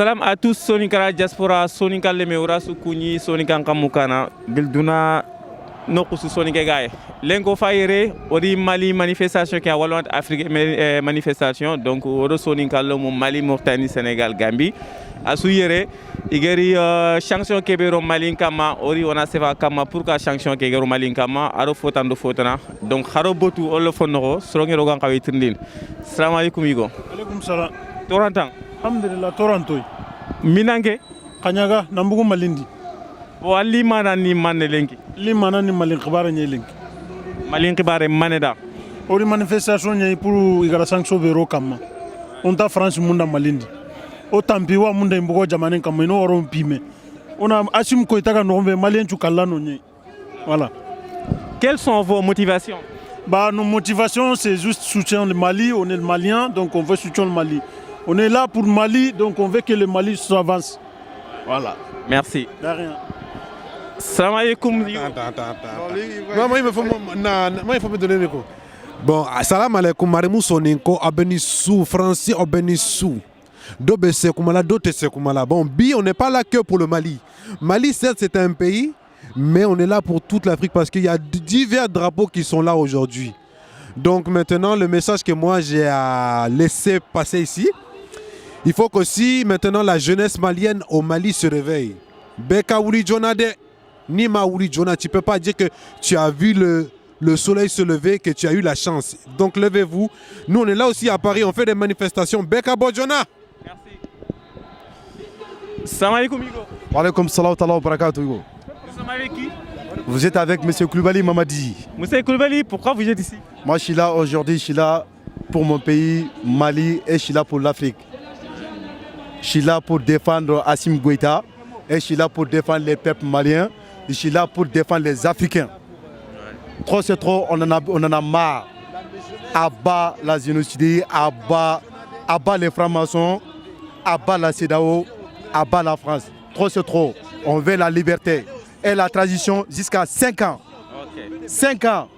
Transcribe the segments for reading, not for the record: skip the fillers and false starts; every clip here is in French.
Salam à tous Sonikara diaspora Sonika lemeura sukuni Sonika kamukana bilduna nokusu Sonika gaay lengo fayere odi Mali manifestation ki walwant Afrique manifestation donc odo Sonika lo Mali Mauritanie Sénégal Gambie asu yere igeri sanction kebero Mali kama ori ona seva kama pourquoi sanction kebero Mali kama aro fotando fotana donc haro botu olo fonno srongero gan kawe trindin assalamu alaikum yigo alaikum salam torantan alhamdulillah torantoy minange kanyaga nambugu malindi o ali mana ni manne lenki li mana ni malin khibara nye lenki malin khibare maneda ori manifestation nye pour igara sanction vero kama onta France munda malindi o tampiwa munda imbugo jamane kama ino oro mpime ona asim ko itaka no malien chukalla no nye voilà. Quelles sont vos motivations? Bah nos motivations c'est juste soutien le Mali, on est le Malien donc on veut soutenir le Mali. On est là pour le Mali, donc on veut que le Mali s'avance. Voilà. Merci. De rien. Salam alaikum. Moi, il faut me donner le coup. Bon, salam alaikum. Marimou Soninko, Abenissou, Francis Abenissou. Dobese Kumala, Dotese Kumala. Bon, on n'est pas là que pour le Mali. Mali, certes, c'est un pays, mais on est là pour toute l'Afrique parce qu'il y a divers drapeaux qui sont là aujourd'hui. Donc maintenant, le message que moi j'ai à laisser passer ici, il faut qu'aussi maintenant la jeunesse malienne au Mali se réveille. Beka Ouli Jonade, Nima Ouli Jona, tu ne peux pas dire que tu as vu le soleil se lever, que tu as eu la chance. Donc levez-vous. Nous on est là aussi à Paris, on fait des manifestations. Beka Bojona. Merci. Salam alaikum Igo. Wa alaikum salam wa barakatuh Igo. Nous sommes avec qui? Vous êtes avec M. Koulibaly Mamadi. Monsieur Koulibaly, pourquoi vous êtes ici? Moi je suis là aujourd'hui, je suis là pour mon pays, Mali, et je suis là pour l'Afrique. Je suis là pour défendre Assimi Goïta et je suis là pour défendre les peuples maliens. Je suis là pour défendre les Africains. Trop c'est trop, on en a marre. Abat la génocide, abat les francs-maçons, abat la CEDEAO, abat la France. Trop c'est trop. On veut la liberté et la transition jusqu'à 5 ans. Okay. 5 ans.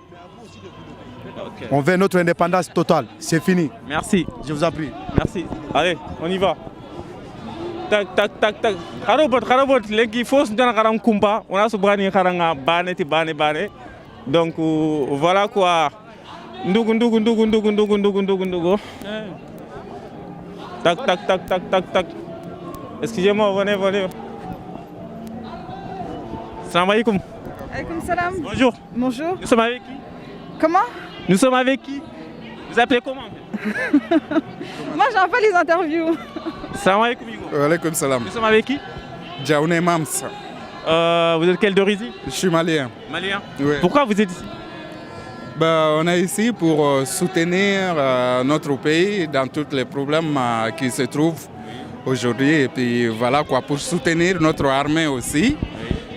Okay. On veut notre indépendance totale. C'est fini. Merci. Je vous en prie. Merci. Allez, on y va. Tac, tac, tac, tac. Harobot, les faut se donner un kumpa. On a ce brani haranga, bane. Donc voilà quoi. Ndugu. Tac. Excusez-moi, venez. Salam alaikum. Alaikum salam. Bonjour. Bonjour. Nous sommes avec qui? Comment? Nous sommes avec qui? Vous appelez comment? Moi j'en fais les interviews. Salam alaikum Igo. Alaikum salam. Nous sommes avec qui? Djaouné Mams. Vous êtes quel d'origine? Je suis malien. Malien? Oui. Pourquoi vous êtes ici? On est ici pour soutenir notre pays dans tous les problèmes qui se trouvent aujourd'hui. Et puis voilà quoi, pour soutenir notre armée aussi.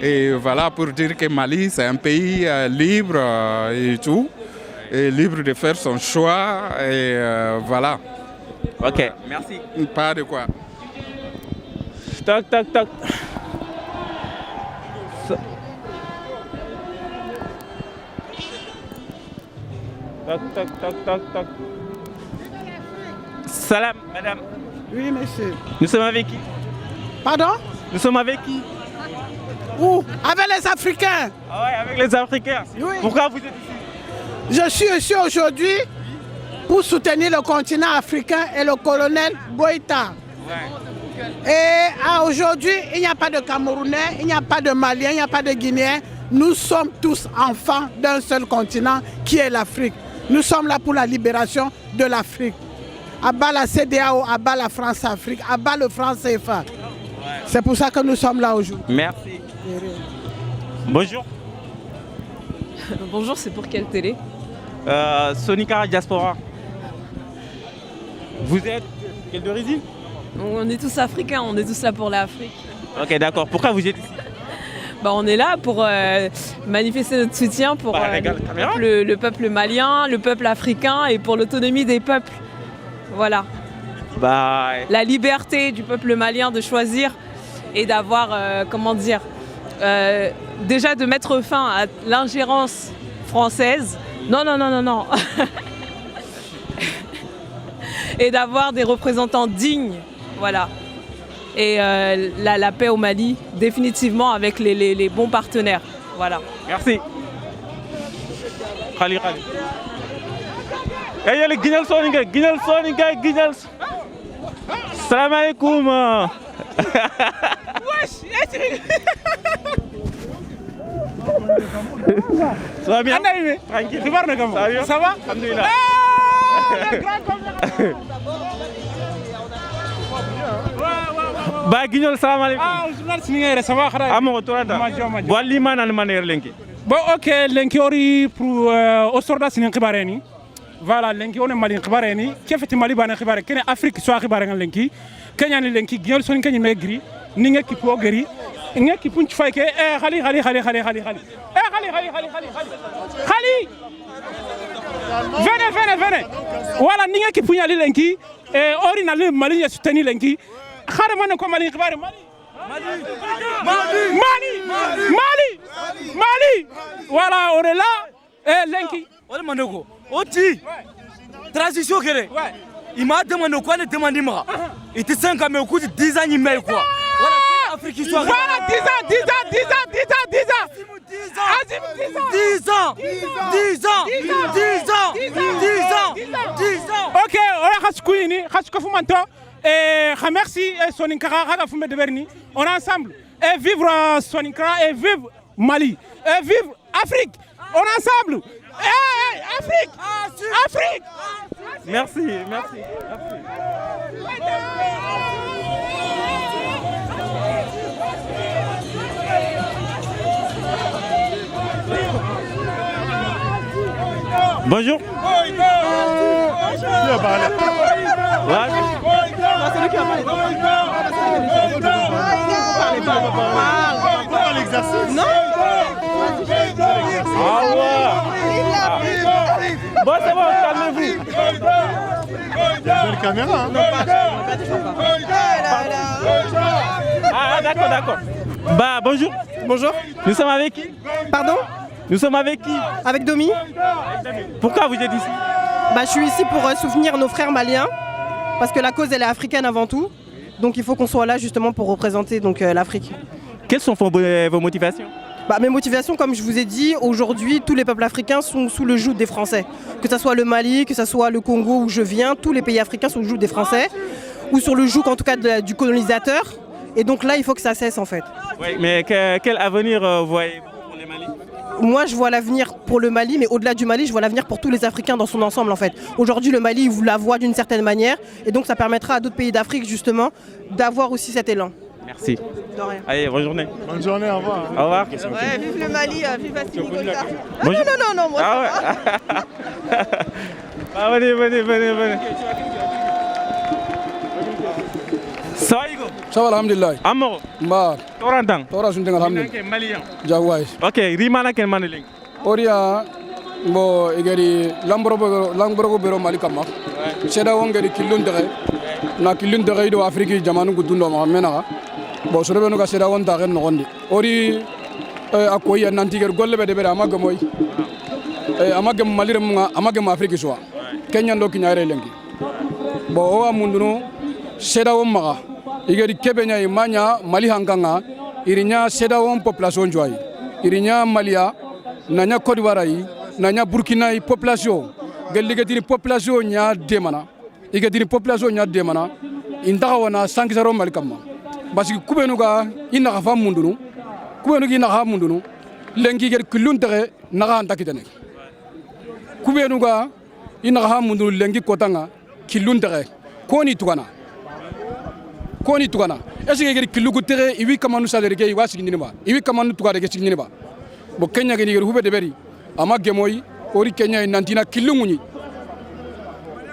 Et voilà, pour dire que Mali c'est un pays libre et tout. Et libre de faire son choix. Et voilà. Ok, merci. Pas de quoi. Tac. Tac. Salam, madame. Oui, monsieur. Nous sommes avec qui? Pardon? Nous sommes avec qui? Où? Avec les Africains. Ah ouais, avec les Africains. Oui. Pourquoi vous êtes ici? Je suis ici aujourd'hui pour soutenir le continent africain et le colonel Goïta. Ouais. Et aujourd'hui, il n'y a pas de Camerounais, il n'y a pas de Maliens, il n'y a pas de Guinéens. Nous sommes tous enfants d'un seul continent qui est l'Afrique. Nous sommes là pour la libération de l'Afrique. Abat la CEDEAO, abat la France-Afrique, abat le franc CFA. Ouais. C'est pour ça que nous sommes là aujourd'hui. Merci. Bonjour. Bonjour, c'est pour quelle télé? Sonika Diaspora. Vous êtes quel d'origine? On est tous africains, on est tous là pour l'Afrique. Ok, d'accord. Pourquoi vous êtes ici? On est là pour manifester notre soutien pour le peuple malien, le peuple africain et pour l'autonomie des peuples. Voilà. La liberté du peuple malien de choisir et d'avoir, déjà de mettre fin à l'ingérence française. Non. Et d'avoir des représentants dignes. Voilà. et la paix au Mali, définitivement avec les bons partenaires. Voilà. Merci. Khali. Hey, y'a les Guignol Soninga. Salam alaikum. Ça va bien? Tranquille. Ça va? Alhamdulillah. Ba Guignol, salam alaikum. Ça va? Amo torada. Wali manan maner lenki. Bon, ok, lenki ori pour au sorda sinin khibareni. Voilà, lenki on est Mali khibareni. Qui fait Mali bana khibare? Kene Afrique soit khibare ngal lenki. Kenya ni lenki Guignol Soninka ni megri. Ninga kipo geri. Ninga kipun chfaike khali. Venez. Voilà, ninga kipunya ali lenki. Ori na le Mali ya souteni lenki. Khare man ko Mali khibare Mali. Voilà, on est là. Lenki. On demande quoi? Oti. Transition kéré. Il m'a demandé quoi? Il demande moi. Il était 5 ans mais au coup de 10 ans il met quoi? Voilà, Afrique histoire. Voilà, 10 ans. 10 ans. Ok, on a Khaskuini, Khaskafumanto. Et merci Soninka Khagafume de Berni. On est ensemble. Et vivre Soninka et vivre Mali. Et vivre Afrique. On est ensemble. Afrique. Merci. Bonjour. Non. Bon, c'est bon, calmez-vous. Belle caméra. Ah, d'accord. Bah, bonjour. Nous sommes avec qui? Pardon? Nous sommes avec qui? Avec Domi. Pourquoi vous êtes ici? Je suis ici pour soutenir nos frères maliens, parce que la cause elle est africaine avant tout. Donc il faut qu'on soit là justement pour représenter l'Afrique. Quelles sont vos motivations? Mes motivations, comme je vous ai dit, aujourd'hui tous les peuples africains sont sous le joug des Français. Que ce soit le Mali, que ce soit le Congo où je viens, tous les pays africains sont sous le joug des Français, ou sur le joug en tout cas du colonisateur. Et donc là il faut que ça cesse en fait. Oui, mais quel avenir voyez-vous pour les Mali? Moi je vois l'avenir pour le Mali, mais au-delà du Mali, je vois l'avenir pour tous les Africains dans son ensemble en fait. Aujourd'hui le Mali vous la voit d'une certaine manière, et donc ça permettra à d'autres pays d'Afrique justement d'avoir aussi cet élan. Merci. De rien. Allez, bonne journée. Bonne journée, au revoir. Au revoir. Ouais, vive le Mali, vive Assimi Goïta. Non, moi ah ouais. Ah, venez. Ça va, Igo? Ça va, alhamdulillah. Amoro? Mba. Torantang? Tora suntenga alhamdulillah. Malien. Jawai. Ok, rimana ken maneling. Oria bo igari lambrogo bero Mali kama. Seda wongeri kilundere. Na kilundere do Afrique jamanu gutundo ma mena. Bo sorobe no ka seda wonta ken no gondi. Ori akoya nantiger golle be de bere amagomoy. Amagem Mali remunga amagem Afrique soa. Kenya ndo kinyare lengi. Bo o amunduno seda womma. Igari kebenya imanya Mali hanganga irinya seda won population joy. Irinya Malia nanya Côte d'Ivoire nanya Burkina population gelligatini population nya demana igatini population nya demana indaga wana sankisaro Mali kamma basi kubenuga ina gafa mundunu kubenuga ina gafa mundunu lengi ger kuluntere naga antakitene kubenuga ina gafa mundunu lengi kotanga kiluntere koni tukana est-ce que ger kilugutere iwi kamanu salere ke iwasi ginima iwi kamanu tukare ke ginima bo Kenya geni ger hube de beri ama gemoy ori Kenya nantina kilungunyi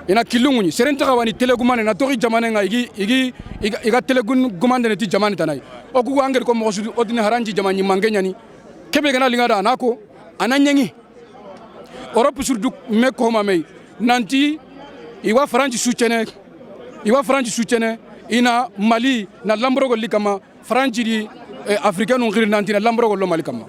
ina kilungunyi serenta kawani telegumane na tori jamane nga iga telegun gumande ne ti jamane tanai o ku anger ko mo su odine haranji jamani mangenya ni kebe gana lingada anako ananyengi Europe sur du meko mamei nanti iwa franchi soutene ina Mali na lambrogo likama franchi di africain ngir nanti na lambrogo lo Mali kama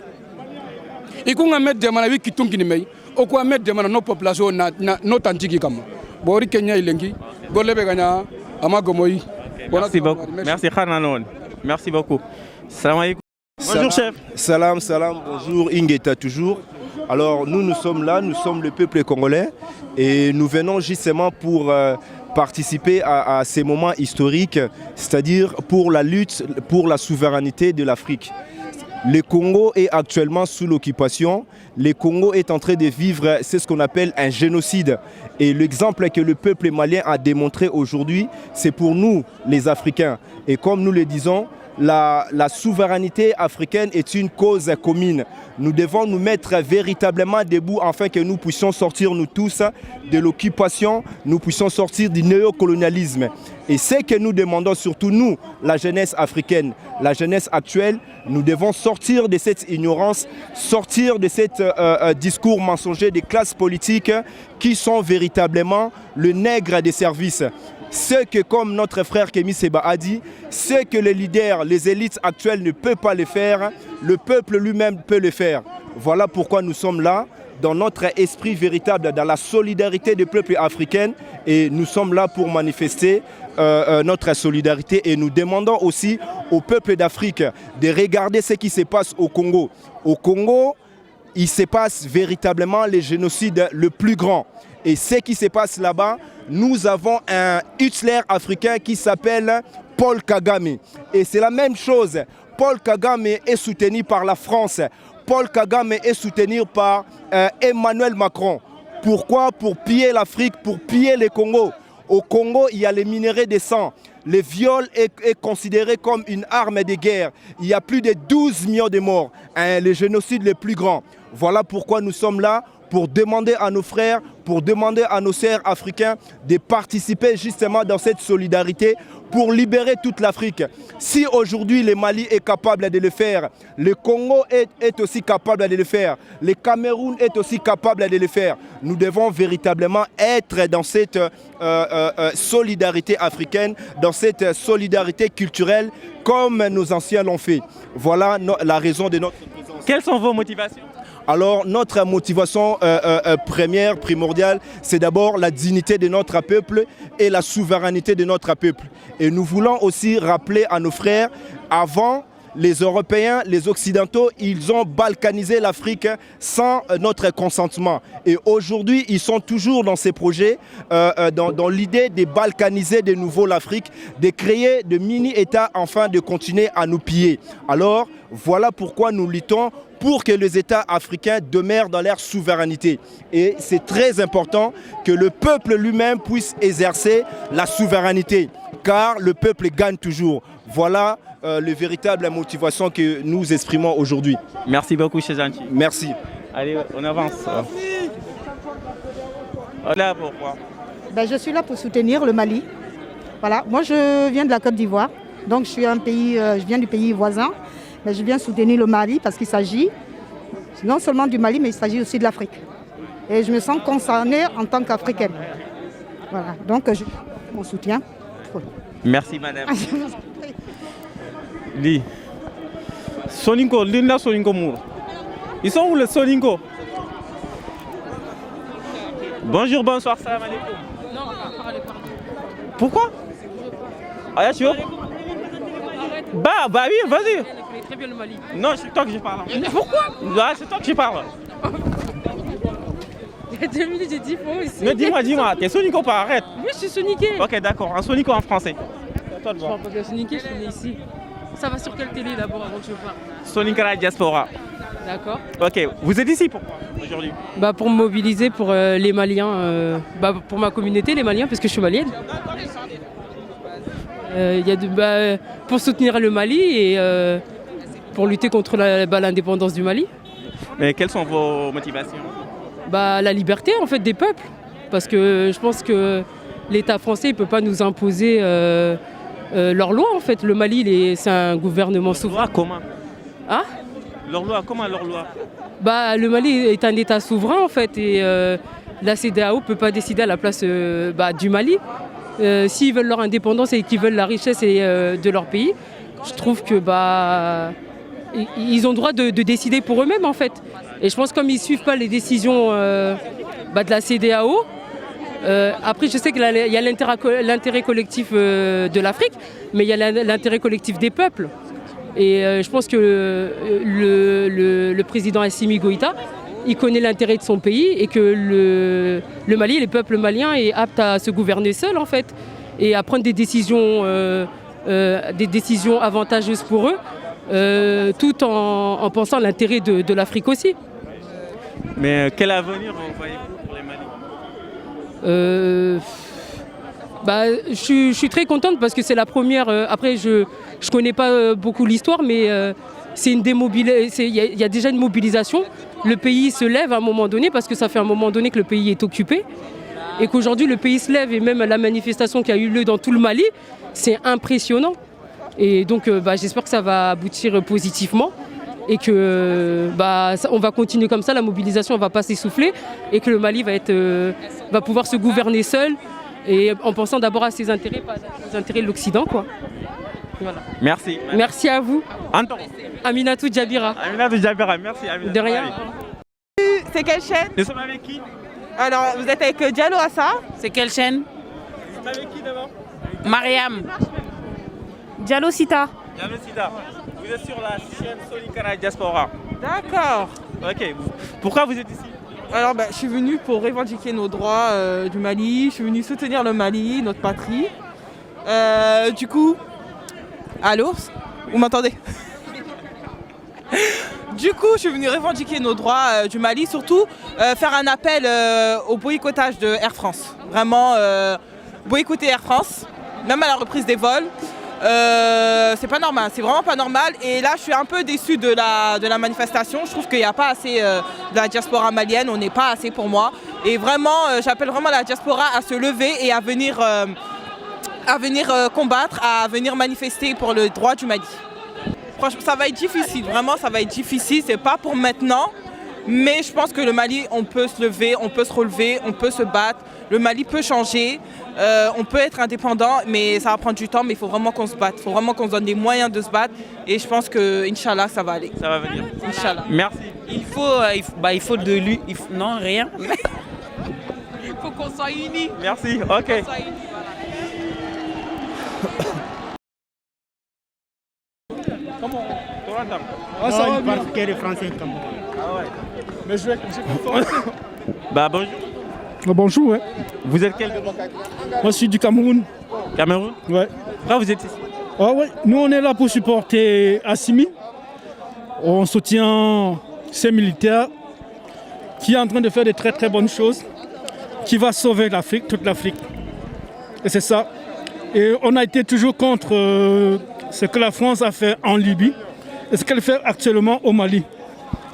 ikunga medde mana wi kitungi ni mei o ko medde mana no population na no tantiki kama bori Kenya ilengi golle be ganya amagomoy Merci beaucoup. Merci Khananon. Merci beaucoup. Salam alaikum. Bonjour chef. Salam, bonjour Ingeta toujours. Alors nous sommes là, nous sommes le peuple congolais et nous venons justement pour participer à ces moments historiques, c'est-à-dire pour la lutte pour la souveraineté de l'Afrique. Le Congo est actuellement sous l'occupation. Le Congo est en train de vivre, c'est ce qu'on appelle un génocide. Et l'exemple que le peuple malien a démontré aujourd'hui, c'est pour nous, les Africains. Et comme nous le disons, la souveraineté africaine est une cause commune. Nous devons nous mettre véritablement debout afin que nous puissions sortir, nous tous, de l'occupation, nous puissions sortir du néocolonialisme. Et ce que nous demandons, surtout nous, la jeunesse africaine, la jeunesse actuelle, nous devons sortir de cette ignorance, sortir de ce discours mensonger des classes politiques qui sont véritablement le nègre des services. Ce que, comme notre frère Kémy Séba a dit, ce que les leaders, les élites actuelles ne peuvent pas le faire, le peuple lui-même peut le faire. Voilà pourquoi nous sommes là, dans notre esprit véritable, dans la solidarité des peuples africains, et nous sommes là pour manifester notre solidarité, et nous demandons aussi au peuple d'Afrique de regarder ce qui se passe au Congo. Au Congo, il se passe véritablement le génocide le plus grand. Et ce qui se passe là-bas, nous avons un Hitler africain qui s'appelle Paul Kagame. Et c'est la même chose. Paul Kagame est soutenu par la France. Paul Kagame est soutenu par Emmanuel Macron. Pourquoi? Pour piller l'Afrique, pour piller le Congo. Au Congo, il y a les minéraux de sang. Le viol est considéré comme une arme de guerre. Il y a plus de 12 millions de morts. Le génocide le plus grand. Voilà pourquoi nous sommes là, pour demander à nos frères, pour demander à nos sœurs africains de participer justement dans cette solidarité pour libérer toute l'Afrique. Si aujourd'hui le Mali est capable de le faire, le Congo est aussi capable de le faire, le Cameroun est aussi capable de le faire, nous devons véritablement être dans cette solidarité africaine, dans cette solidarité culturelle comme nos anciens l'ont fait. Voilà la raison de notre présence. Quelles sont vos motivations? Alors notre motivation première, primordiale, c'est d'abord la dignité de notre peuple et la souveraineté de notre peuple. Et nous voulons aussi rappeler à nos frères, avant les Européens, les Occidentaux, ils ont balkanisé l'Afrique sans notre consentement. Et aujourd'hui, ils sont toujours dans ces projets, dans l'idée de balkaniser de nouveau l'Afrique, de créer de mini-États afin de continuer à nous piller. Alors, voilà pourquoi nous luttons pour que les États africains demeurent dans leur souveraineté. Et c'est très important que le peuple lui-même puisse exercer la souveraineté, car le peuple gagne toujours. Voilà les véritables motivations que nous exprimons aujourd'hui. Merci beaucoup, chez Gentil. Merci. Allez, on avance. Là, pourquoi? Je suis là pour soutenir le Mali. Voilà. Moi, je viens de la Côte d'Ivoire, donc je viens du pays voisin. Mais je viens soutenir le Mali parce qu'il s'agit non seulement du Mali, mais il s'agit aussi de l'Afrique. Et je me sens concernée en tant qu'Africaine. Voilà, donc je mon soutien. Merci madame. Li. Soninko, Linda Soninko Mour. Ils sont où les Soninko? Bonjour, bonsoir, salam alaikum. Non, pourquoi? Ah, tu veux? Bah oui, vas-y. Très bien le Mali. Non, c'est toi que je parle. Mais pourquoi? C'est toi que je parle. Il y a 2 minutes, j'ai dit moi aussi. Mais dis-moi, t'es Sonico pas, arrête. Oui, je suis Soniqué. Ok, d'accord, un Sonico en français. Je parle pas de Soniqué, je suis né ici. Ça va sur quelle télé d'abord avant que je parle? Sonica la diaspora. D'accord. Ok, vous êtes ici pourquoi aujourd'hui? Pour me mobiliser pour les Maliens, pour ma communauté, les Maliens, parce que je suis malienne. Pour soutenir le Mali et pour lutter contre l'indépendance du Mali. Mais quelles sont vos motivations? La liberté en fait des peuples, parce que je pense que l'État français ne peut pas nous imposer leurs lois en fait. Le Mali c'est un gouvernement souverain. Comment? Hein? Leur loi, comment leur loi? Le Mali est un État souverain en fait et la CEDEAO ne peut pas décider à la place du Mali. S'ils veulent leur indépendance et qu'ils veulent la richesse de leur pays, je trouve que ils ont le droit de décider pour eux-mêmes en fait. Et je pense que comme ils ne suivent pas les décisions de la CEDEAO, Après, je sais qu'il y a l'intérêt collectif de l'Afrique, mais il y a l'intérêt collectif des peuples. Et je pense que le président Assimi Goïta, il connaît l'intérêt de son pays et que le Mali, les peuples maliens, est apte à se gouverner seul en fait et à prendre des décisions avantageuses pour eux, tout en pensant à l'intérêt de l'Afrique aussi. Mais quel avenir voyez-vous pour les Mali? Je suis très contente parce que c'est la première. Après, je ne connais pas beaucoup l'histoire, mais c'est il y a déjà une mobilisation. Le pays se lève à un moment donné parce que ça fait un moment donné que le pays est occupé et qu'aujourd'hui le pays se lève et même la manifestation qui a eu lieu dans tout le Mali, c'est impressionnant. Et donc j'espère que ça va aboutir positivement et que on va continuer comme ça, la mobilisation ne va pas s'essouffler et que le Mali va pouvoir se gouverner seul et en pensant d'abord à ses intérêts, pas aux intérêts de l'Occident, quoi. Voilà. Merci. Merci à vous. Anton. Aminatou Djabira. Aminatou Djabira, merci Aminatou. De rien. C'est quelle chaîne? Nous sommes avec qui? Alors, vous êtes avec Diallo Assa? C'est quelle chaîne? Vous êtes avec qui d'abord? Mariam. Diallo Sita. Diallo Sita. Vous êtes sur la chaîne Sonikara Diaspora. D'accord. Ok. Pourquoi vous êtes ici? Alors, je suis venue pour revendiquer nos droits du Mali. Je suis venue soutenir le Mali, notre patrie. Du coup... Allô? Vous m'entendez? Du coup, je suis venue revendiquer nos droits du Mali, surtout faire un appel au boycottage de Air France. Vraiment, boycotter Air France, même à la reprise des vols. C'est pas normal, c'est vraiment pas normal. Et là, je suis un peu déçue de la manifestation. Je trouve qu'il n'y a pas assez de la diaspora malienne, on n'est pas assez pour moi. Et vraiment, j'appelle vraiment la diaspora à se lever et à venir combattre, à venir manifester pour le droit du Mali. Franchement, ça va être difficile, vraiment ça va être difficile, c'est pas pour maintenant, mais je pense que le Mali, on peut se lever, on peut se relever, on peut se battre, le Mali peut changer, on peut être indépendant, mais ça va prendre du temps, mais il faut vraiment qu'on se batte, il faut vraiment qu'on se donne les moyens de se battre, et je pense que, Inch'Allah, ça va aller. Ça va venir. Inch'Allah. Merci. Il faut de lui, non, rien. Il faut qu'on soit unis. Merci, ok. Comment ça va bien. Que les Français comme moi. Ah ouais. Mais je vais français. Bonjour. Bonjour, ouais. Vous êtes quel? Moi, je suis du Cameroun. Cameroun? Ouais. Pourquoi vous êtes ici? Ah ouais. Nous, on est là pour supporter Assimi. On soutient ces militaires qui est en train de faire de très très bonnes choses, qui va sauver l'Afrique, toute l'Afrique. Et c'est ça. Et on a été toujours contre ce que la France a fait en Libye et ce qu'elle fait actuellement au Mali.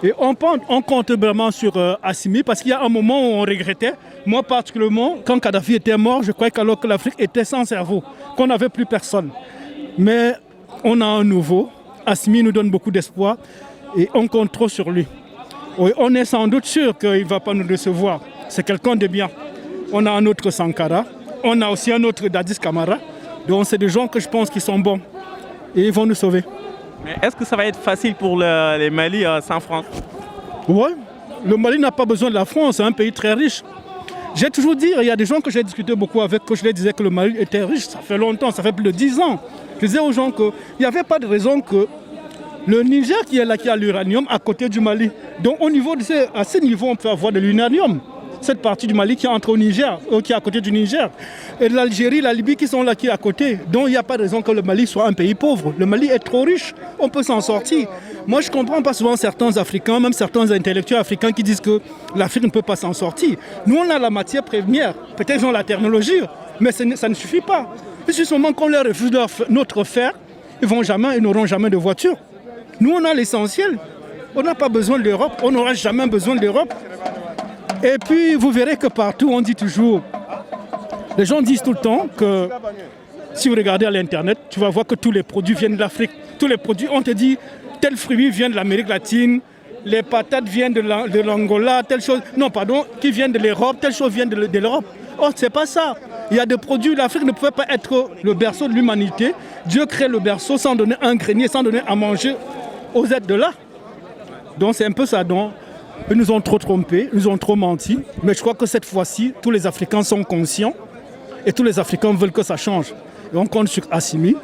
Et on compte vraiment sur Assimi parce qu'il y a un moment où on regrettait, moi particulièrement, quand Kadhafi était mort, je croyais qu'alors que l'Afrique était sans cerveau, qu'on n'avait plus personne. Mais on a un nouveau, Assimi nous donne beaucoup d'espoir et on compte trop sur lui. Et on est sans doute sûr qu'il ne va pas nous décevoir. C'est quelqu'un de bien. On a un autre Sankara, on a aussi un autre Dadis Camara. Donc c'est des gens que je pense qui sont bons et ils vont nous sauver. Mais est-ce que ça va être facile pour les Mali sans France? Oui, le Mali n'a pas besoin de la France, c'est un pays très riche. J'ai toujours dit, il y a des gens que j'ai discuté beaucoup avec, que je leur disais que le Mali était riche, ça fait longtemps, ça fait plus de 10 ans. Je disais aux gens qu'il n'y avait pas de raison que le Niger qui est là, qui a l'uranium à côté du Mali. Donc à ce niveau, on peut avoir de l'uranium. Cette partie du Mali qui entre au Niger, qui est à côté du Niger. Et l'Algérie, la Libye qui sont là, qui est à côté. Donc il n'y a pas de raison que le Mali soit un pays pauvre. Le Mali est trop riche, on peut s'en sortir. Moi je ne comprends pas souvent certains Africains, même certains intellectuels africains qui disent que l'Afrique ne peut pas s'en sortir. Nous on a la matière première, peut-être ils ont la technologie, mais ça ne suffit pas. Il suffit seulement qu'on leur refuse notre fer, ils n'auront jamais de voiture. Nous on a l'essentiel, on n'a pas besoin de l'Europe, on n'aura jamais besoin de l'Europe. Et puis vous verrez que partout on dit toujours, les gens disent tout le temps que si vous regardez à l'internet, tu vas voir que tous les produits viennent de l'Afrique. Tous les produits, on te dit tel fruit vient de l'Amérique latine, les patates viennent de l'Angola, telle chose, non pardon, qui vient de l'Europe, telle chose vient de l'Europe. Or c'est pas ça. Il y a des produits, l'Afrique ne pouvait pas être le berceau de l'humanité. Dieu crée le berceau sans donner un grenier, sans donner à manger aux êtres de là. Donc c'est un peu ça. Donc, Ils nous ont trop trompés, ils nous ont trop menti. Mais je crois que cette fois-ci, tous les Africains sont conscients et tous les Africains veulent que ça change. Et on compte sur Assimi.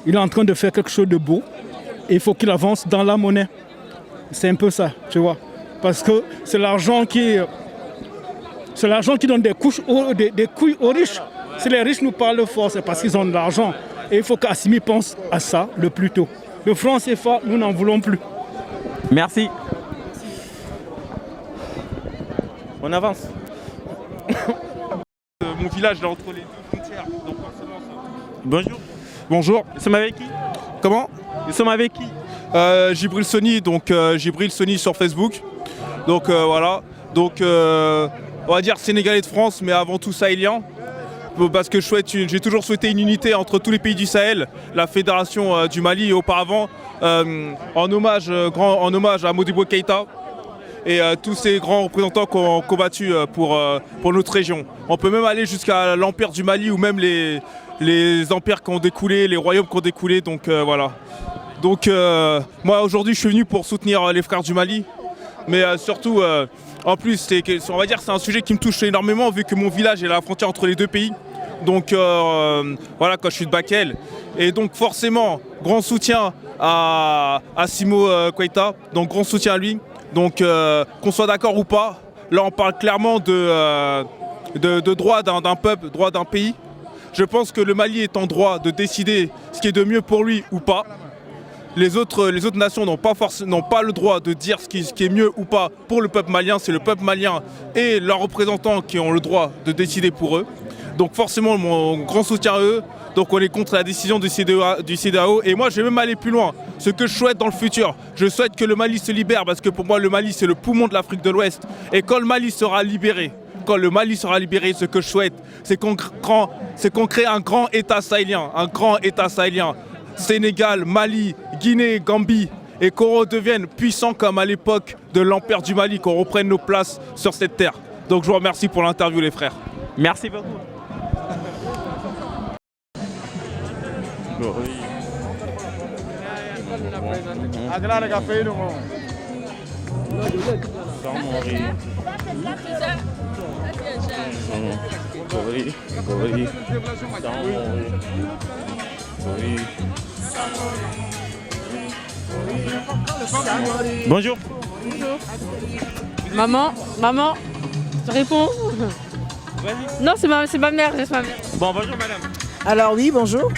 Il est en train de faire quelque chose de beau et il faut qu'il avance dans la monnaie. C'est un peu ça, tu vois. Parce que c'est l'argent qui donne des couilles aux riches. Si les riches nous parlent fort, c'est parce qu'ils ont de l'argent. Et il faut qu'Assimi pense à ça le plus tôt. Le franc CFA, nous n'en voulons plus. Merci. On avance. Mon village est entre les deux frontières. Donc forcément, ça... Bonjour. Bonjour. Nous sommes avec qui? Comment? Nous sommes avec qui? Jibril Sony, donc Jibril Sony sur Facebook. Donc voilà. Donc on va dire sénégalais de France, mais avant tout sahélien. Parce que j'ai toujours souhaité une unité entre tous les pays du Sahel, la fédération du Mali et auparavant, en hommage à Modibo Keïta et tous ces grands représentants qui ont combattu pour notre région. On peut même aller jusqu'à l'Empire du Mali ou même les empires qui ont découlé, les royaumes qui ont découlé, donc voilà. Donc moi aujourd'hui je suis venu pour soutenir les frères du Mali, mais surtout en plus on va dire que c'est un sujet qui me touche énormément vu que mon village est à la frontière entre les deux pays. Donc voilà, quand je suis de Bakel. Et donc forcément, grand soutien à Assimi Goïta, donc grand soutien à lui. Donc qu'on soit d'accord ou pas, là on parle clairement de droit d'un peuple, droit d'un pays. Je pense que le Mali est en droit de décider ce qui est de mieux pour lui ou pas. Les autres nations n'ont pas le droit de dire ce qui est mieux ou pas pour le peuple malien. C'est le peuple malien et leurs représentants qui ont le droit de décider pour eux. Donc forcément, mon grand soutien à eux. Donc on est contre la décision du CEDEAO. Et moi, je vais même aller plus loin. Ce que je souhaite dans le futur, je souhaite que le Mali se libère parce que pour moi, le Mali, c'est le poumon de l'Afrique de l'Ouest. Et quand le Mali sera libéré, ce que je souhaite, c'est qu'on crée un grand État sahélien. Un grand État sahélien. Sénégal, Mali, Guinée, Gambie. Et qu'on redevienne puissant comme à l'époque de l'Empire du Mali, qu'on reprenne nos places sur cette terre. Donc je vous remercie pour l'interview, les frères. Merci beaucoup. Bonjour. Maman, je réponds. Non, c'est ma mère, Bon, bonjour madame. Alors oui, bonjour.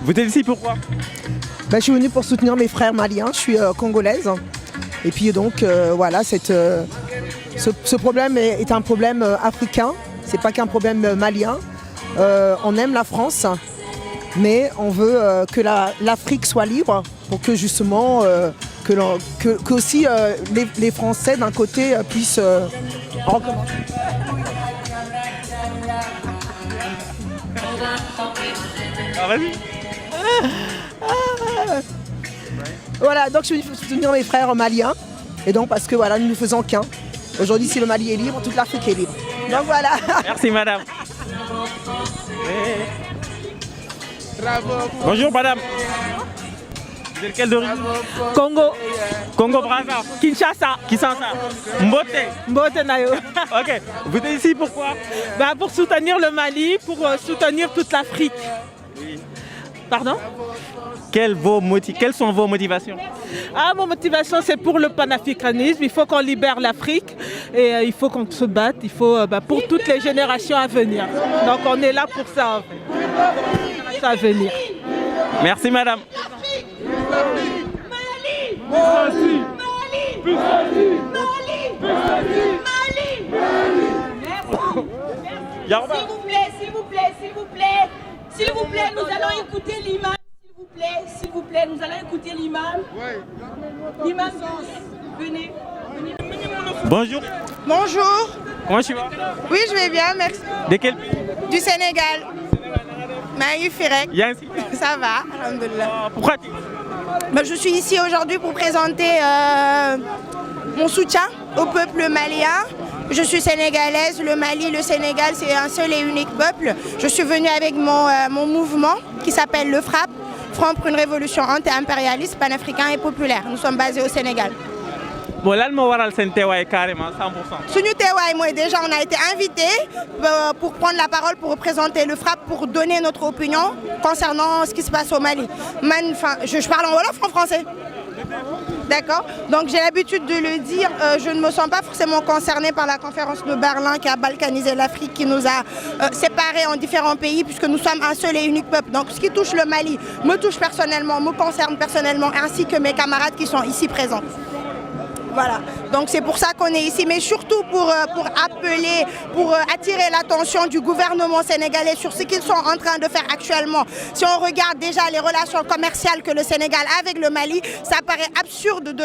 Vous êtes ici pourquoi? Je suis venue pour soutenir mes frères maliens, je suis congolaise. Et puis donc voilà, ce problème est un problème africain, c'est pas qu'un problème malien. On aime la France, mais on veut que l'Afrique soit libre pour que justement que aussi les Français d'un côté puissent recommencer. Ah, vas-y. Voilà, donc je suis venue soutenir mes frères maliens. Et donc parce que voilà, nous ne faisons qu'un. Aujourd'hui, si le Mali est libre, toute l'Afrique est libre. Donc voilà. Merci madame. Bonjour madame. Vous êtes quelle d'origine? Congo. Congo Brazza. Kinshasa. Mbote Nayo. Ok. Vous êtes ici pourquoi? Pour soutenir le Mali, pour soutenir toute l'Afrique. Oui. Pardon? Quelles sont vos motivations? Mon motivation, c'est pour le panafricanisme. Il faut qu'on libère l'Afrique et il faut qu'on se batte. Il faut pour toutes les générations à venir. Donc on est là pour ça en fait. Ça à venir. Merci madame. S'il vous plaît, nous allons écouter l'imam. S'il vous plaît, nous allons écouter l'imam. L'imam, venez. Bonjour. Bonjour. Comment tu vas? Oui, je vais bien, merci. De quel pays? Du Sénégal. Magnifique. Ça va, alhamdoulilah. Pourquoi tu... Je suis ici aujourd'hui pour présenter mon soutien au peuple malien. Je suis sénégalaise, le Mali, le Sénégal, c'est un seul et unique peuple. Je suis venue avec mon mouvement qui s'appelle le FRAP, Front pour une révolution anti-impérialiste, panafricain et populaire. Nous sommes basés au Sénégal. bon lan moo waral seen teewaay carrément 100%. suñu teewaay mooy déjà on a été invité pour prendre la parole pour représenter le FRAPP pour donner notre opinion concernant ce qui se passe au Mali. Je parle en wolof, en français. D'accord. Donc j'ai l'habitude de le dire, je ne me sens pas forcément concernée par la conférence de Berlin qui a balkanisé l'Afrique, qui nous a séparés en différents pays puisque nous sommes un seul et unique peuple. Donc ce qui touche le Mali me touche personnellement, me concerne personnellement, ainsi que mes camarades qui sont ici présents. Voilà, donc c'est pour ça qu'on est ici, mais surtout pour appeler, pour attirer l'attention du gouvernement sénégalais sur ce qu'ils sont en train de faire actuellement. Si on regarde déjà les relations commerciales que le Sénégal a avec le Mali, ça paraît absurde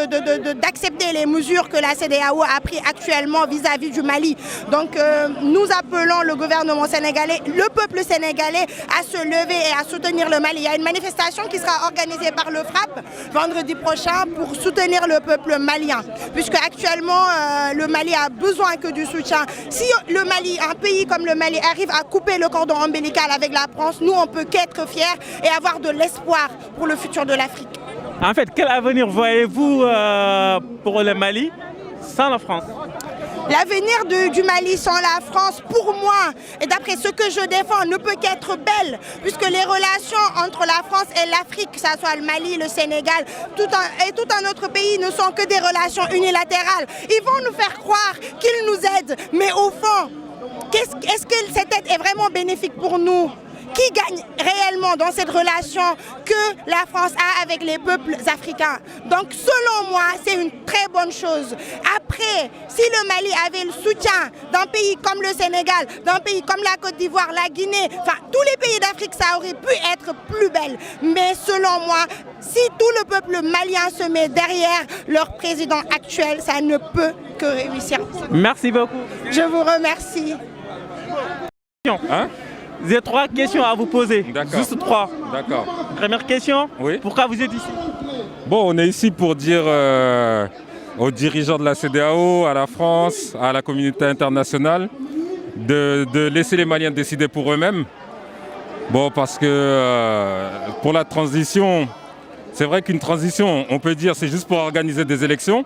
d'accepter les mesures que la CEDEAO a prises actuellement vis-à-vis du Mali. Donc nous appelons le gouvernement sénégalais, le peuple sénégalais à se lever et à soutenir le Mali. Il y a une manifestation qui sera organisée par le FRAPP vendredi prochain pour soutenir le peuple malien. Puisque actuellement le Mali a besoin que du soutien. Si le Mali, un pays comme le Mali arrive à couper le cordon ombilical avec la France, nous on peut qu'être fiers et avoir de l'espoir pour le futur de l'Afrique. En fait, quel avenir voyez-vous pour le Mali sans la France? L'avenir du Mali sans la France, pour moi, et d'après ce que je défends, ne peut qu'être belle, puisque les relations entre la France et l'Afrique, que ce soit le Mali, le Sénégal, tout un autre pays, ne sont que des relations unilatérales. Ils vont nous faire croire qu'ils nous aident, mais au fond, est-ce que cette aide est vraiment bénéfique pour nous ? Qui gagne réellement dans cette relation que la France a avec les peuples africains? Donc selon moi, c'est une très bonne chose. Après, si le Mali avait le soutien d'un pays comme le Sénégal, d'un pays comme la Côte d'Ivoire, la Guinée, enfin tous les pays d'Afrique, ça aurait pu être plus belle. Mais selon moi, si tout le peuple malien se met derrière leur président actuel, ça ne peut que réussir. Merci beaucoup. Je vous remercie. Hein? J'ai 3 questions à vous poser. Juste 3. D'accord. Première question, oui. Pourquoi vous êtes ici? Bon, on est ici pour dire aux dirigeants de la CEDEAO, à la France, à la communauté internationale, de laisser les Maliens décider pour eux-mêmes. Bon, parce que pour la transition, c'est vrai qu'une transition, on peut dire, c'est juste pour organiser des élections.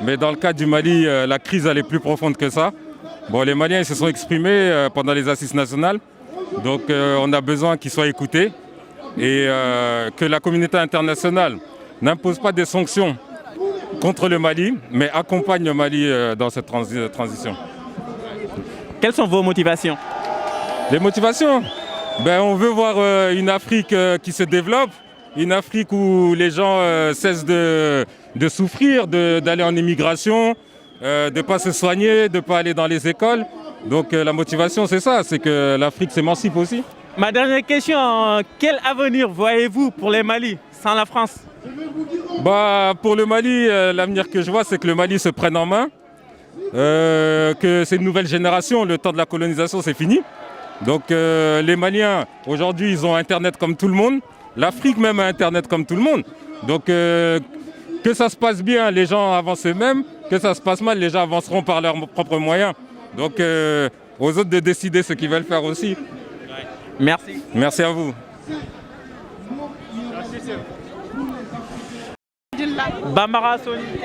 Mais dans le cas du Mali, la crise, elle est plus profonde que ça. Bon, les Maliens, ils se sont exprimés pendant les assises nationales. Donc on a besoin qu'ils soient écoutés et que la communauté internationale n'impose pas des sanctions contre le Mali, mais accompagne le Mali dans cette transition. Quelles sont vos motivations? Les motivations? On veut voir une Afrique qui se développe, une Afrique où les gens cessent de souffrir, d'aller en immigration, de ne pas se soigner, de ne pas aller dans les écoles. Donc la motivation, c'est ça, c'est que l'Afrique s'émancipe aussi. Ma dernière question, quel avenir voyez-vous pour le Mali sans la France? Pour le Mali, l'avenir que je vois, c'est que le Mali se prenne en main, que c'est une nouvelle génération, le temps de la colonisation, c'est fini. Donc les Maliens, aujourd'hui, ils ont Internet comme tout le monde. L'Afrique même a Internet comme tout le monde. Donc que ça se passe bien, les gens avancent eux-mêmes. Que ça se passe mal, les gens avanceront par leurs propres moyens. Donc aux autres de décider ce qu'ils veulent faire aussi. Merci. Merci à vous. Bambara, Soninké,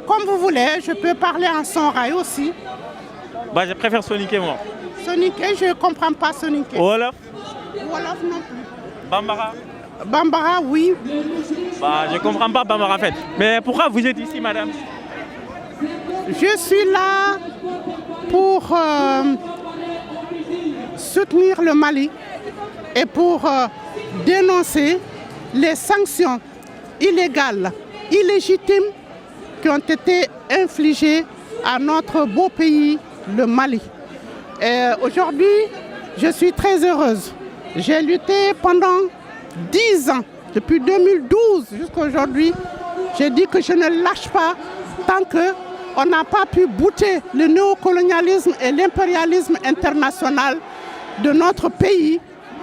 Comme vous voulez, je peux parler en songhai aussi. Je préfère Soninké moi. Soninké, je ne comprends pas Soninké. Wolof? Wolof non plus. Bambara? Bambara, oui. Je ne comprends pas Bambara en fait. Mais pourquoi vous êtes ici, madame? Je suis là pour soutenir le Mali et pour dénoncer les sanctions illégales, illégitimes qui ont été infligées à notre beau pays, le Mali. Aujourd'hui, je suis très heureuse. J'ai lutté pendant 10 ans, depuis 2012 jusqu'à aujourd'hui. J'ai dit que je ne lâche pas tant qu'on n'a pas pu bouter le néocolonialisme et l'impérialisme international de notre pays,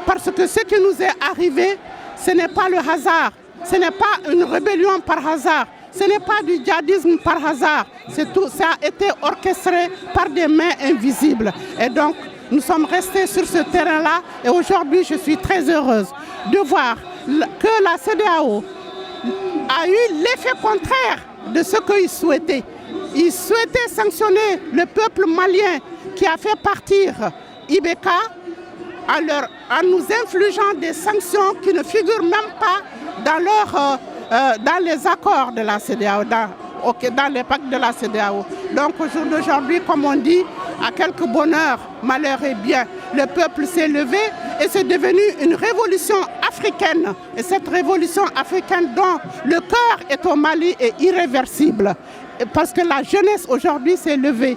parce que ce qui nous est arrivé, ce n'est pas le hasard, ce n'est pas une rébellion par hasard, ce n'est pas du djihadisme par hasard, ça a été orchestré par des mains invisibles. Et donc, nous sommes restés sur ce terrain-là et aujourd'hui, je suis très heureuse de voir que la CEDEAO a eu l'effet contraire de ce qu'ils souhaitaient. Ils souhaitaient sanctionner le peuple malien qui a fait partir Ibeka en nous infligeant des sanctions qui ne figurent même pas dans les accords de la CEDEAO, dans les pactes de la CEDEAO. Donc au jour d'aujourd'hui, comme on dit, à quelque bonheur, malheur et bien, le peuple s'est levé et c'est devenu une révolution africaine. Et cette révolution africaine dont le cœur est au Mali est irréversible. Parce que la jeunesse aujourd'hui s'est levée.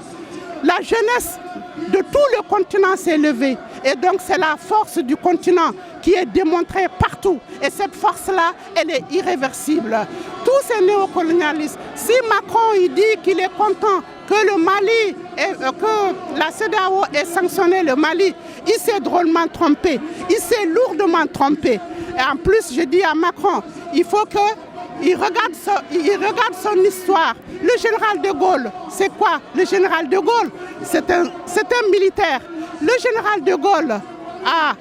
La jeunesse de tout le continent s'est levée. Et donc c'est la force du continent qui est démontrée partout. Et cette force-là, elle est irréversible. Tous ces néocolonialistes, si Macron il dit qu'il est content que le Mali, que la CEDEAO ait sanctionné le Mali, il s'est drôlement trompé. Il s'est lourdement trompé. Et en plus, je dis à Macron, il faut qu'il regarde son histoire. Le général de Gaulle, c'est quoi? Le général de Gaulle, c'est un militaire. Le général de Gaulle a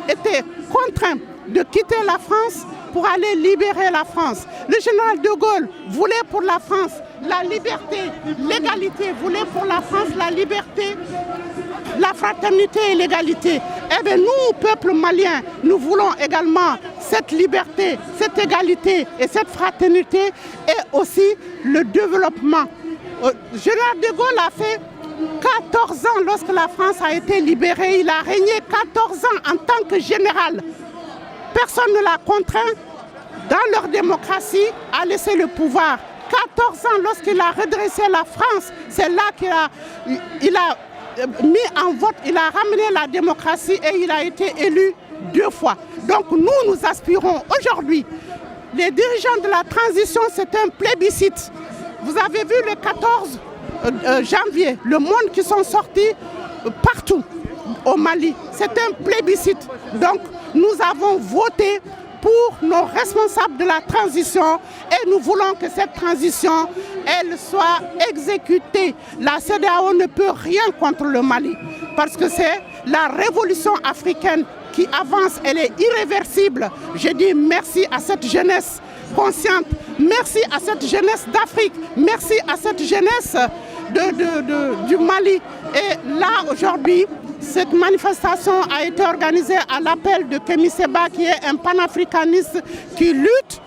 été contraint de quitter la France pour aller libérer la France. Le général de Gaulle voulait pour la France la liberté, l'égalité, voulait pour la France la liberté, la fraternité et l'égalité. Eh bien nous, peuple malien, nous voulons également cette liberté, cette égalité et cette fraternité et aussi le développement. Le général de Gaulle a fait 14 ans lorsque la France a été libérée. Il a régné 14 ans en tant que général. Personne ne l'a contraint dans leur démocratie à laisser le pouvoir. 14 ans lorsqu'il a redressé la France, c'est là qu'il a mis en vote, il a ramené la démocratie et il a été élu 2 fois. Donc nous aspirons aujourd'hui, les dirigeants de la transition, c'est un plébiscite. Vous avez vu le 14 janvier, le monde qui sont sortis partout au Mali. C'est un plébiscite. Donc nous avons voté pour nos responsables de la transition et nous voulons que cette transition, elle soit exécutée. La CEDEAO ne peut rien contre le Mali parce que c'est la révolution africaine qui avance, elle est irréversible. Je dis merci à cette jeunesse consciente, merci à cette jeunesse d'Afrique, merci à cette jeunesse du Mali. Et là, aujourd'hui, cette manifestation a été organisée à l'appel de Kémy Séba, qui est un panafricaniste qui lutte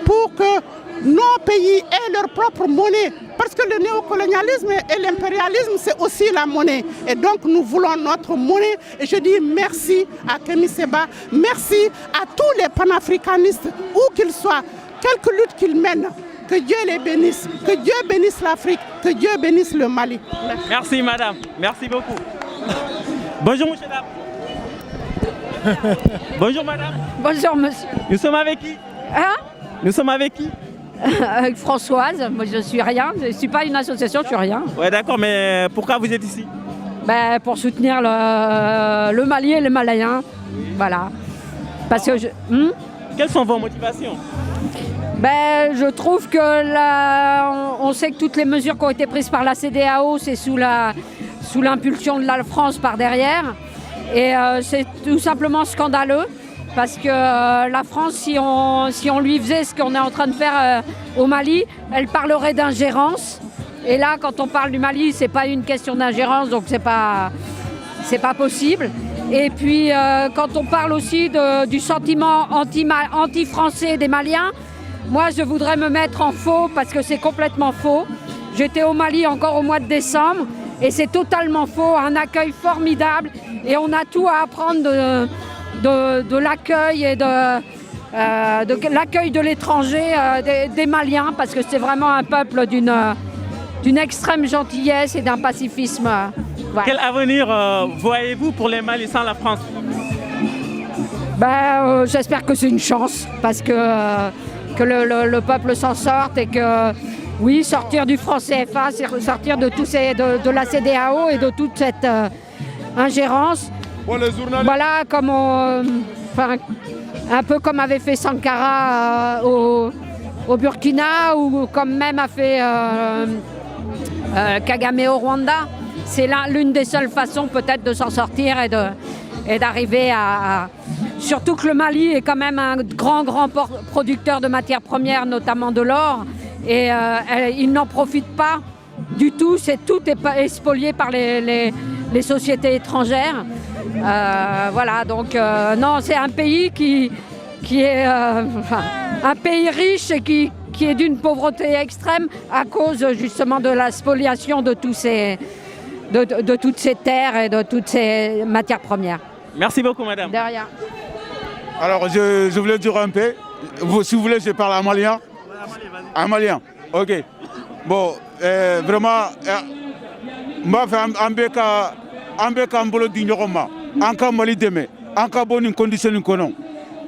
pour que nos pays aient leur propre monnaie. Parce que le néocolonialisme et l'impérialisme, c'est aussi la monnaie. Et donc nous voulons notre monnaie. Et je dis merci à Kémy Séba, merci à tous les panafricanistes, où qu'ils soient, quelque lutte qu'ils mènent. Que Dieu les bénisse, que Dieu bénisse l'Afrique, que Dieu bénisse le Mali. Merci madame, merci beaucoup. Bonjour monsieur dame. Bonjour madame. Bonjour monsieur. Nous sommes avec qui? Hein? Nous sommes avec qui? Avec Françoise, moi je suis rien, je ne suis pas une association, je suis rien. Ouais d'accord, mais pourquoi vous êtes ici? Ben, pour soutenir le Mali et les Maliens, voilà. Parce que Quelles sont vos motivations? Ben, je trouve que on sait que toutes les mesures qui ont été prises par la CEDEAO, c'est sous l'impulsion de la France par derrière. Et c'est tout simplement scandaleux. Parce que la France, si on lui faisait ce qu'on est en train de faire au Mali, elle parlerait d'ingérence. Et là, quand on parle du Mali, c'est pas une question d'ingérence, donc c'est pas possible. Et puis, quand on parle aussi du sentiment anti-français des Maliens, moi, je voudrais me mettre en faux parce que c'est complètement faux. J'étais au Mali encore au mois de décembre et c'est totalement faux. Un accueil formidable et on a tout à apprendre de l'accueil et de l'accueil de l'étranger des Maliens parce que c'est vraiment un peuple d'une extrême gentillesse et d'un pacifisme. Voilà. Quel avenir voyez-vous pour les Mali sans la France? J'espère que c'est une chance parce que le peuple s'en sorte et que, oui, sortir du franc CFA, sortir de la CEDEAO et de toute cette ingérence. Voilà, un peu comme avait fait Sankara au Burkina ou comme même a fait Kagame au Rwanda. C'est l'une des seules façons peut-être de s'en sortir et d'arriver à Surtout que le Mali est quand même un grand producteur de matières premières, notamment de l'or. Et il n'en profite pas du tout. Tout est spolié par les sociétés étrangères. Voilà, donc non, c'est un pays qui est un pays riche et qui est d'une pauvreté extrême à cause justement de la spoliation de toutes ces terres et de toutes ces matières premières. Merci beaucoup, madame. De rien. Alors, je voulais dire un peu. Si vous voulez, je parle en malien. En malien, ok. Bon, vraiment, moi, je suis un bolo d'ignorement. En Mali demain, en bonne condition de konon.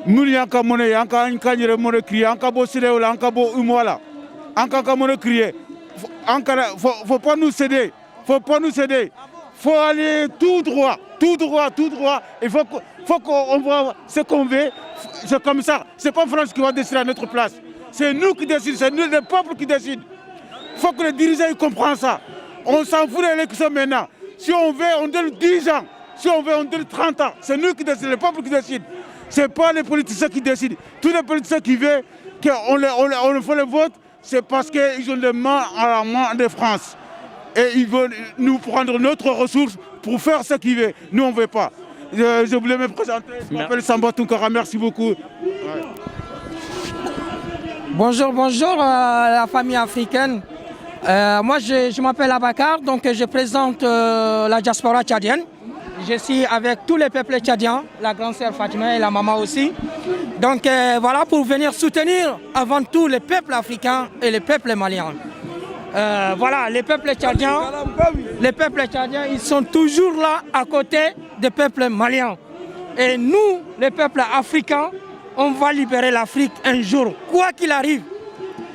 Nous, en cas monnaie, en cas de monnaie criée, en cas de sirène, en cas de umoala, en cas de monnaie criée. Faut pas nous céder. Faut pas nous céder. Faut aller tout droit. Il faut qu'on voit ce qu'on veut. C'est comme ça. C'est pas France qui va décider à notre place. C'est nous qui décidons. C'est nous, le peuple, qui décide. Il faut que les dirigeants comprennent ça. On s'en fout de l'élection maintenant. Si on veut, on donne 10 ans. Si on veut, on donne 30 ans. C'est nous qui décidons, le peuple qui décide. Ce n'est pas les politiciens qui décident. Tous les politiciens qui veulent qu'on fait le vote, c'est parce qu'ils ont les mains à la main de France. Et ils veulent nous prendre notre ressource pour faire ce qu'ils veulent. Nous, on ne veut pas. Je voulais me présenter. Je m'appelle Samba Tunkara. Merci beaucoup. Ouais. Bonjour à la famille africaine. Moi, je m'appelle Abakar, donc je présente la diaspora tchadienne. Je suis avec tous les peuples tchadiens, la grande sœur Fatima et la maman aussi. Donc voilà, pour venir soutenir avant tout les peuples africains et les peuples maliens. Voilà, les peuples tchadiens, ils sont toujours là à côté des peuples maliens. Et nous, les peuples africains, on va libérer l'Afrique un jour, quoi qu'il arrive.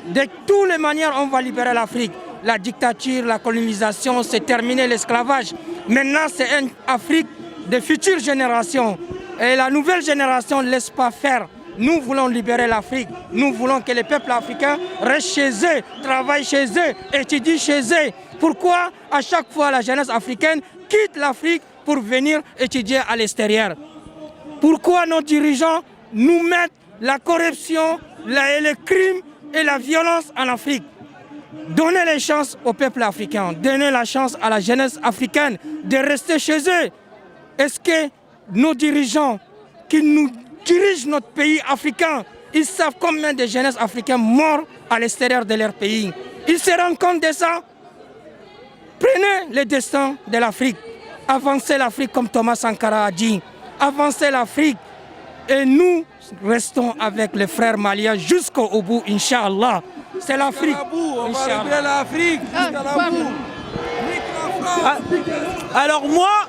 De toutes les manières, on va libérer l'Afrique. La dictature, la colonisation, c'est terminé, l'esclavage. Maintenant, c'est une Afrique de futures générations. Et la nouvelle génération ne laisse pas faire. Nous voulons libérer l'Afrique. Nous voulons que les peuples africains restent chez eux, travaillent chez eux, étudient chez eux. Pourquoi à chaque fois la jeunesse africaine quitte l'Afrique pour venir étudier à l'extérieur? Pourquoi nos dirigeants nous mettent la corruption, le crime et la violence en Afrique? Donnez les chances au peuple africain, donnez la chance à la jeunesse africaine de rester chez eux. Est-ce que nos dirigeants qui nous dirigent notre pays africain, ils savent combien de jeunesses africains morts à l'extérieur de leur pays? Ils se rendent compte de ça? Prenez le destin de l'Afrique. Avancez l'Afrique comme Thomas Sankara a dit. Avancez l'Afrique. Et nous restons avec les frères maliens jusqu'au bout, Inch'Allah. C'est l'Afrique. On va libérer l'Afrique jusqu'à la bout. Alors moi,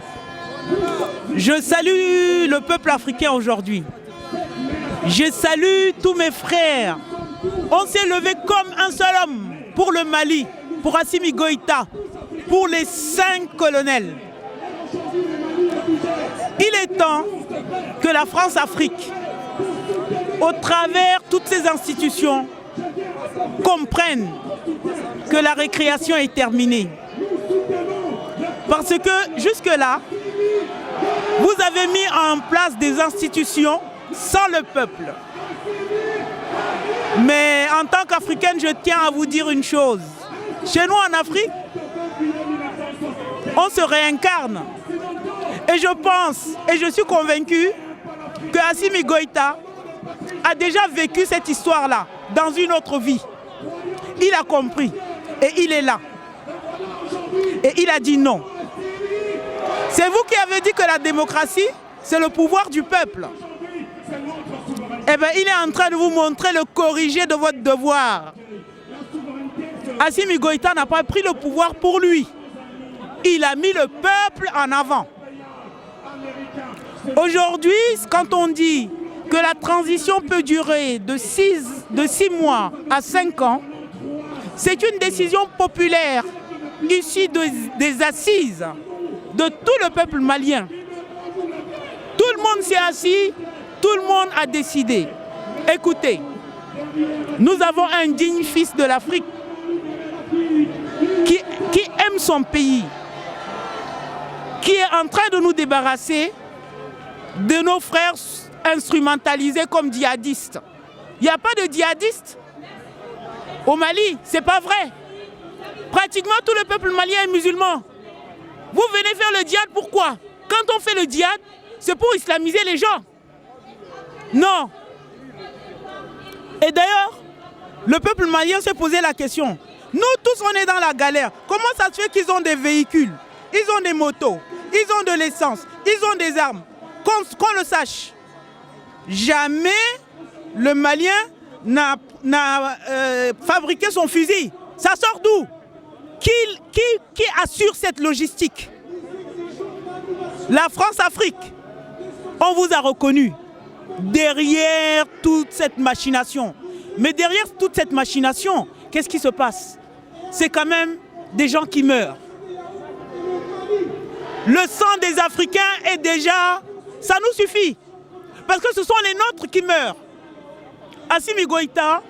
je salue le peuple africain aujourd'hui. Je salue tous mes frères. On s'est levé comme un seul homme pour le Mali, pour Assimi Goïta, pour les 5 colonels. Il est temps que la France-Afrique, au travers toutes ces institutions, comprenne que la récréation est terminée. Parce que jusque-là, vous avez mis en place des institutions sans le peuple. Mais en tant qu'Africaine, je tiens à vous dire une chose. Chez nous en Afrique, on se réincarne. Et je pense, et je suis convaincu, que Assimi Goïta a déjà vécu cette histoire-là dans une autre vie. Il a compris et il est là. Et il a dit non. C'est vous qui avez dit que la démocratie, c'est le pouvoir du peuple. Eh bien, il est en train de vous montrer le corrigé de votre devoir. Assimi Goïta n'a pas pris le pouvoir pour lui. Il a mis le peuple en avant. Aujourd'hui, quand on dit que la transition peut durer de 6 mois à 5 ans, c'est une décision populaire issue des assises de tout le peuple malien. Tout le monde s'est assis, tout le monde a décidé. Écoutez, nous avons un digne fils de l'Afrique qui aime son pays, qui est en train de nous débarrasser de nos frères instrumentalisés comme djihadistes. Il n'y a pas de djihadistes au Mali, c'est pas vrai. Pratiquement tout le peuple malien est musulman. Vous venez faire le djihad, pourquoi? Quand on fait le djihad, c'est pour islamiser les gens. Non. Et d'ailleurs, le peuple malien s'est posé la question. Nous tous, on est dans la galère. Comment ça se fait qu'ils ont des véhicules, ils ont des motos, ils ont de l'essence, ils ont des armes? Qu'on le sache. Jamais le Malien n'a fabriqué son fusil. Ça sort d'où? Qui assure cette logistique? La France-Afrique. On vous a reconnu derrière toute cette machination. Mais derrière toute cette machination, qu'est-ce qui se passe? C'est quand même des gens qui meurent. Le sang des Africains est déjà... Ça nous suffit. Parce que ce sont les nôtres qui meurent. Assimi Goïta,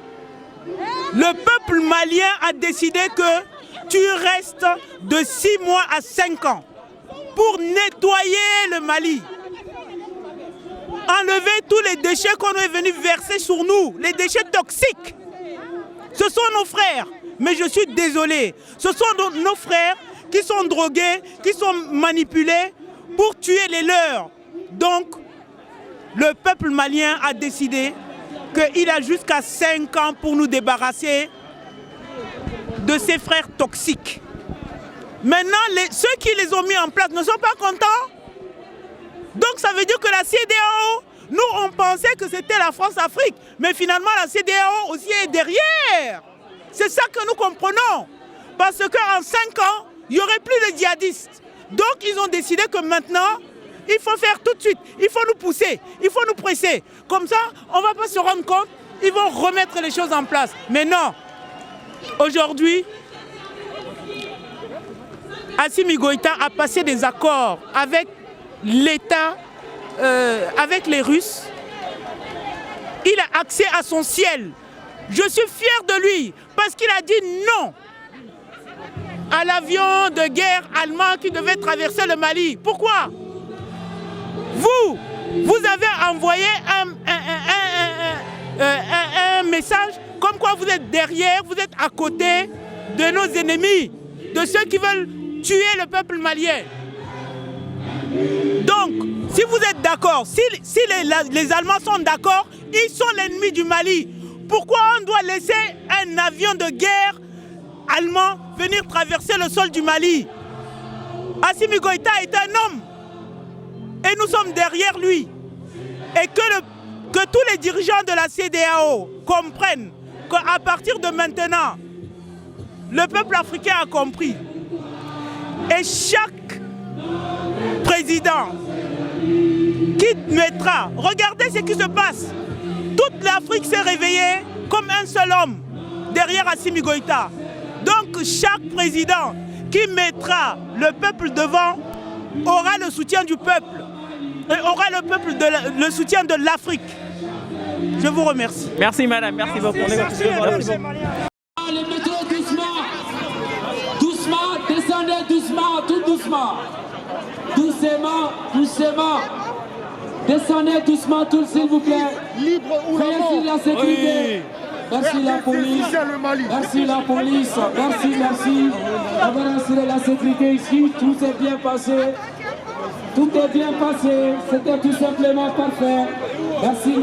le peuple malien a décidé que tu restes de 6 mois à 5 ans pour nettoyer le Mali. Enlever tous les déchets qu'on est venu verser sur nous, les déchets toxiques. Ce sont nos frères, mais je suis désolé. Ce sont nos frères qui sont drogués, qui sont manipulés pour tuer les leurs. Donc, le peuple malien a décidé qu'il a jusqu'à 5 ans pour nous débarrasser de ces frères toxiques. Maintenant, ceux qui les ont mis en place ne sont pas contents. Donc ça veut dire que la CEDEAO, nous on pensait que c'était la France-Afrique, mais finalement la CEDEAO aussi est derrière. C'est ça que nous comprenons. Parce qu'en 5 ans, il n'y aurait plus de djihadistes. Donc ils ont décidé que maintenant, il faut faire tout de suite, il faut nous pousser, il faut nous presser. Comme ça, on ne va pas se rendre compte, ils vont remettre les choses en place. Mais non, aujourd'hui, Assimi Goïta a passé des accords avec l'État, avec les Russes. Il a accès à son ciel. Je suis fier de lui parce qu'il a dit non à l'avion de guerre allemand qui devait traverser le Mali. Pourquoi? Vous avez envoyé un message comme quoi vous êtes derrière, vous êtes à côté de nos ennemis, de ceux qui veulent tuer le peuple malien. Donc, si vous êtes d'accord, si les Allemands sont d'accord, ils sont l'ennemi du Mali. Pourquoi on doit laisser un avion de guerre allemand venir traverser le sol du Mali? Assimi Goïta est un homme. Et nous sommes derrière lui. Et que tous les dirigeants de la CEDEAO comprennent qu'à partir de maintenant, le peuple africain a compris. Et chaque président qui mettra, regardez ce qui se passe. Toute l'Afrique s'est réveillée comme un seul homme derrière Assimi Goïta. Donc chaque président qui mettra le peuple devant aura le soutien du peuple et aura le soutien de l'Afrique. Je vous remercie. Merci madame, merci beaucoup. Les métros doucement, doucement, descendez doucement, tout doucement. Doucement, doucement. Descendez doucement, tout s'il vous plaît. Libre ou la mort. Merci la sécurité. Merci la police. Merci la police. Merci. D'avoir assuré la sécurité ici. Tout s'est bien passé. Tout est bien passé. C'était tout simplement parfait. Merci.